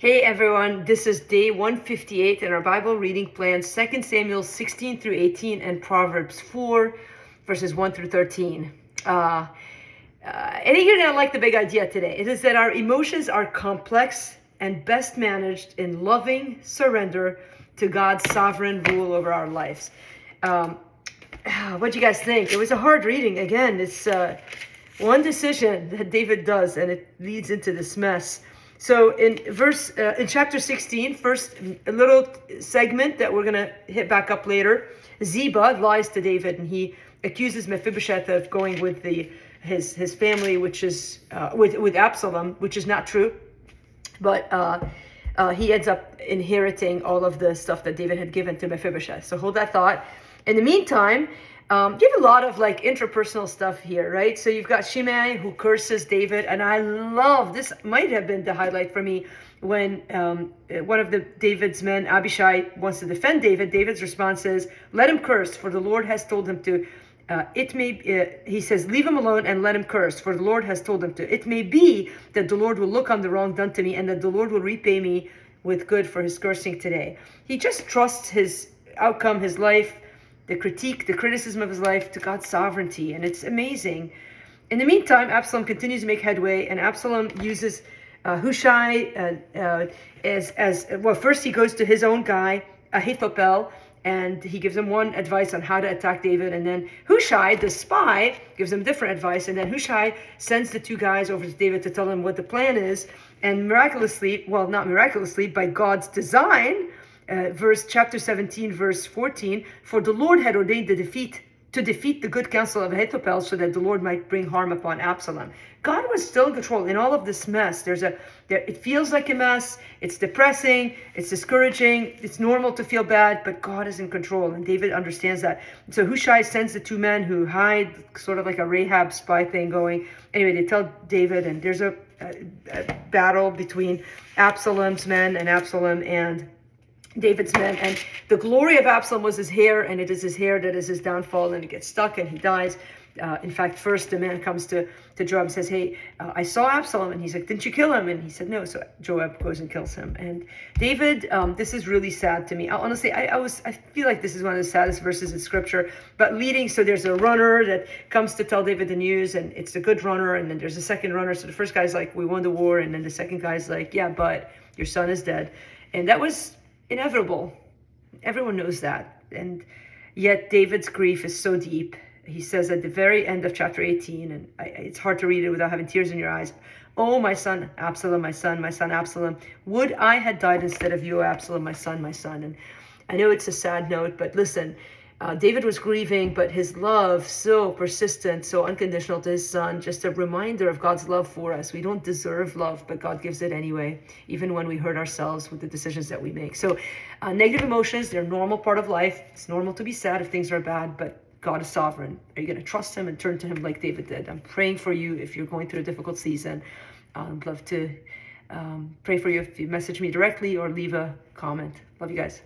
Hey everyone, this is day 158 in our Bible reading plan, 2 Samuel 16 through 18 and Proverbs 4, verses 1 through 13. I think you're going to like the big idea today. It is that our emotions are complex and best managed in loving surrender to God's sovereign rule over our lives. What do you guys think? It was a hard reading. Again, it's one decision that David does, and it leads into this mess. So in chapter 16, first a little segment that we're going to hit back up later, Ziba lies to David, and he accuses Mephibosheth of going with his family, which is with Absalom, which is not true. But he ends up inheriting all of the stuff that David had given to Mephibosheth. So hold that thought. In the meantime, you have a lot of like intrapersonal stuff here, right? So you've got Shimei who curses David, and I love this. Might have been the highlight for me when one of David's men, Abishai, wants to defend David. David's response is, "Let him curse, for the Lord has told him to." He says, "Leave him alone and let him curse, for the Lord has told him to. It may be that the Lord will look on the wrong done to me, and that the Lord will repay me with good for his cursing today." He just trusts his outcome, his life, the criticism of his life to God's sovereignty, and it's amazing. In the meantime, Absalom continues to make headway, and Absalom uses Hushai as well. First, he goes to his own guy, Ahithophel, and he gives him one advice on how to attack David, and then Hushai, the spy, gives him different advice, and then Hushai sends the two guys over to David to tell him what the plan is, and miraculously, well, not miraculously, by God's design, chapter 17, verse 14, for the Lord had ordained to defeat the good counsel of Ahithophel so that the Lord might bring harm upon Absalom. God was still in control in all of this mess. It feels like a mess. It's depressing. It's discouraging. It's normal to feel bad, but God is in control, and David understands that. So Hushai sends the two men who hide, sort of like a Rahab spy thing going. Anyway, they tell David, and there's a battle between Absalom's men and Absalom and David's men, and the glory of Absalom was his hair, and it is his hair that is his downfall, and it gets stuck and he dies. In fact, first the man comes to Joab and says, "Hey, I saw Absalom," and he's like, "Didn't you kill him?" And he said, "No." So Joab goes and kills him. And David, this is really sad to me. Honestly, I feel like this is one of the saddest verses in Scripture. But so there's a runner that comes to tell David the news, and it's a good runner, and then there's a second runner. So the first guy's like, "We won the war," and then the second guy's like, "Yeah, but your son is dead," and that was inevitable. Everyone knows that. And yet David's grief is so deep. He says at the very end of chapter 18, and it's hard to read it without having tears in your eyes, "Oh, my son Absalom, my son Absalom, would I had died instead of you, Absalom, my son, my son." And I know it's a sad note, but listen, David was grieving, but his love so persistent, so unconditional to his son, just a reminder of God's love for us. We don't deserve love, but God gives it anyway, even when we hurt ourselves with the decisions that we make. So negative emotions, they're a normal part of life. It's normal to be sad if things are bad, but God is sovereign. Are you going to trust him and turn to him like David did? I'm praying for you if you're going through a difficult season. I'd love to pray for you if you message me directly or leave a comment. Love you guys.